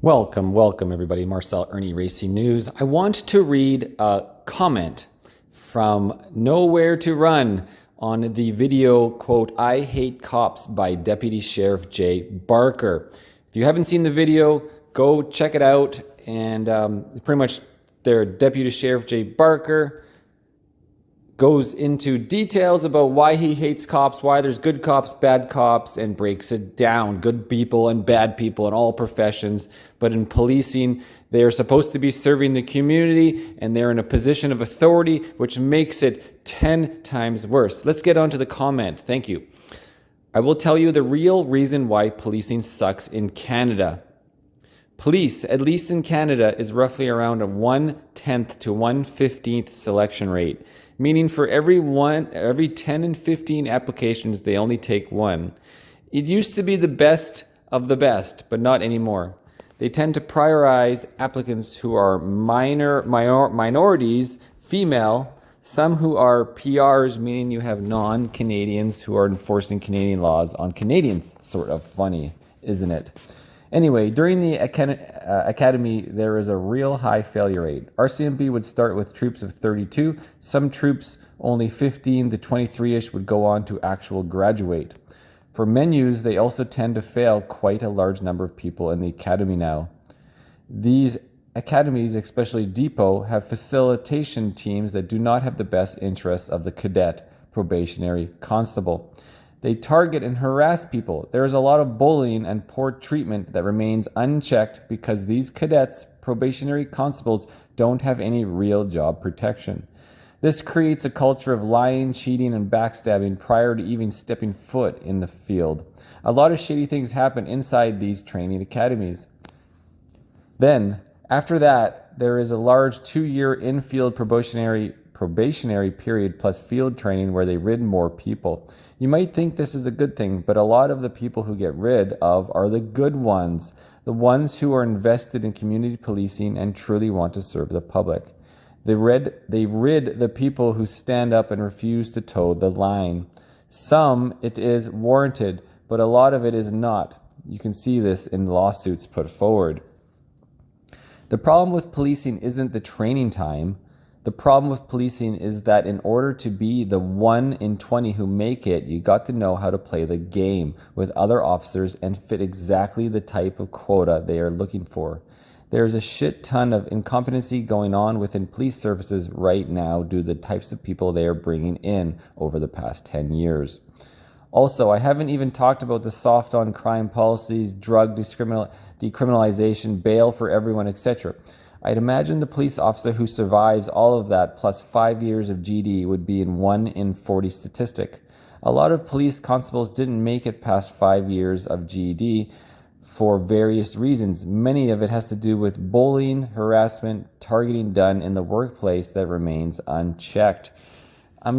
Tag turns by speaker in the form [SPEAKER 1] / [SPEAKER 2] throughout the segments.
[SPEAKER 1] Welcome everybody. Marcel Ernie Racing News. I want to read a comment from Nowhere to Run on the video, quote, "I hate cops" by Deputy Sheriff Jay Barker. If you haven't seen the video, go check it out. And pretty much their Deputy Sheriff Jay Barker goes into details about why he hates cops, why there's good cops, bad cops, and breaks it down. Good people and bad people in all professions. But in policing, they are supposed to be serving the community, and they're in a position of authority, which makes it 10 times worse. Let's get on to the comment. Thank you. I will tell you the real reason why policing sucks in Canada. Police, at least in Canada, is roughly around a 1/10 to 1/15 selection rate, meaning for every 10 and 15 applications, they only take one. It used to be the best of the best, but not anymore. They tend to prioritize applicants who are minorities, female, some who are PRs, meaning you have non-Canadians who are enforcing Canadian laws on Canadians. Sort of funny, isn't it? Anyway, during the academy, there is a real high failure rate. RCMP would start with troops of 32. Some troops, only 15 to 23-ish, would go on to actual graduate. For menus, they also tend to fail quite a large number of people in the academy now. These academies, especially Depot, have facilitation teams that do not have the best interests of the cadet, probationary, constable. They target and harass people. There is a lot of bullying and poor treatment that remains unchecked because these cadets, probationary constables, don't have any real job protection. This creates a culture of lying, cheating, and backstabbing prior to even stepping foot in the field. A lot of shady things happen inside these training academies. Then, after that, there is a large 2-year in-field probationary period plus field training where they rid more people. You might think this is a good thing, but a lot of the people who get rid of are the good ones, the ones who are invested in community policing and truly want to serve the public. They rid the people who stand up and refuse to toe the line. Some it is warranted, but a lot of it is not. You can see this in lawsuits put forward. The problem with policing isn't the training time. The problem with policing is that in order to be the 1 in 20 who make it, you got to know how to play the game with other officers and fit exactly the type of quota they are looking for. There's a shit ton of incompetency going on within police services right now due to the types of people they are bringing in over the past 10 years. Also, I haven't even talked about the soft on crime policies, drug decriminalization, bail for everyone, etc. I'd imagine the police officer who survives all of that plus 5 years of GD would be in 1 in 40 statistic. A lot of police constables didn't make it past 5 years of GD for various reasons. Many of it has to do with bullying, harassment, targeting done in the workplace that remains unchecked.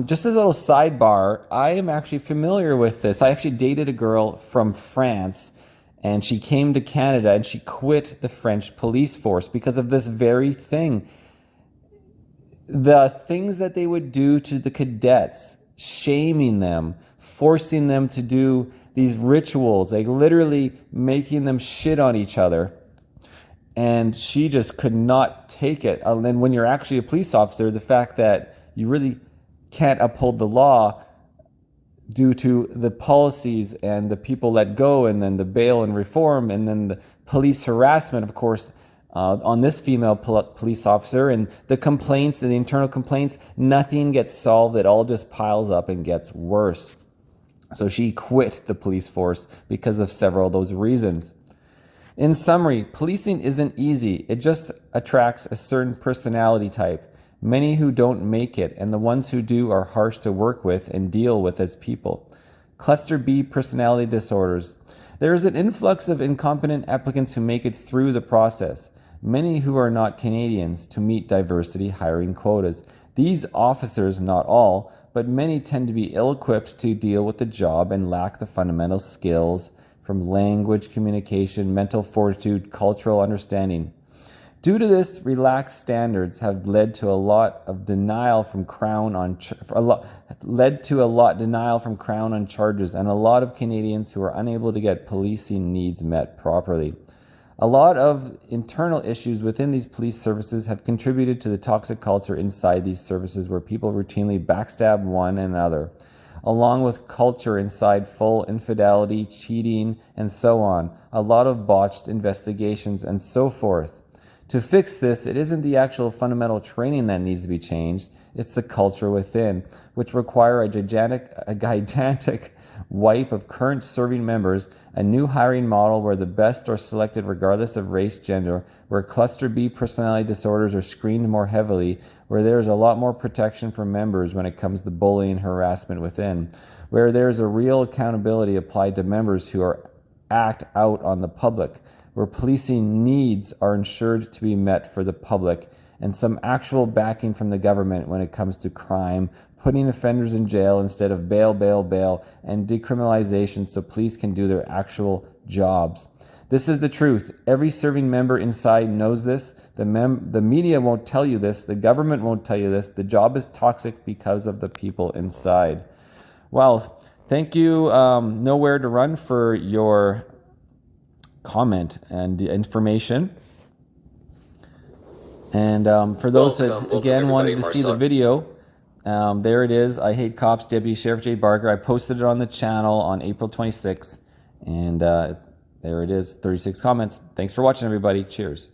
[SPEAKER 1] Just as a little sidebar, I am actually familiar with this. I actually dated a girl from France, and she came to Canada and she quit the French police force because of this very thing. The things that they would do to the cadets, shaming them, forcing them to do these rituals, like literally making them shit on each other. And she just could not take it. And then when you're actually a police officer, the fact that you really can't uphold the law due to the policies and the people let go and then the bail and reform and then the police harassment, of course, on this female police officer and the complaints and the internal complaints, nothing gets solved. It all just piles up and gets worse. So she quit the police force because of several of those reasons. In summary, policing isn't easy. It just attracts a certain personality type. Many who don't make it, and the ones who do are harsh to work with and deal with as people. Cluster B personality disorders. There is an influx of incompetent applicants who make it through the process, many who are not Canadians, to meet diversity hiring quotas. These officers, not all, but many tend to be ill-equipped to deal with the job and lack the fundamental skills from language, communication, mental fortitude, cultural understanding. Due to this, relaxed standards have led to a lot denial from Crown on charges, and a lot of Canadians who are unable to get policing needs met properly. A lot of internal issues within these police services have contributed to the toxic culture inside these services where people routinely backstab one another, along with culture inside full infidelity, cheating, and so on, a lot of botched investigations, and so forth. To fix this, it isn't the actual fundamental training that needs to be changed, it's the culture within, which require a gigantic wipe of current serving members, a new hiring model where the best are selected regardless of race, gender, where cluster B personality disorders are screened more heavily, where there is a lot more protection for members when it comes to bullying and harassment within, where there is a real accountability applied to members who act out on the public, where policing needs are ensured to be met for the public, and some actual backing from the government when it comes to crime, putting offenders in jail instead of bail, and decriminalization so police can do their actual jobs. This is the truth. Every serving member inside knows this. The media won't tell you this. The government won't tell you this. The job is toxic because of the people inside. Well, thank you, Nowhere to Run, for your comment and the information. And for those that, again, wanted to see the video, there it is. I Hate Cops, Deputy Sheriff Jay Barker. I posted it on the channel on April 26th. And there it is, 36 comments. Thanks for watching, everybody. Cheers.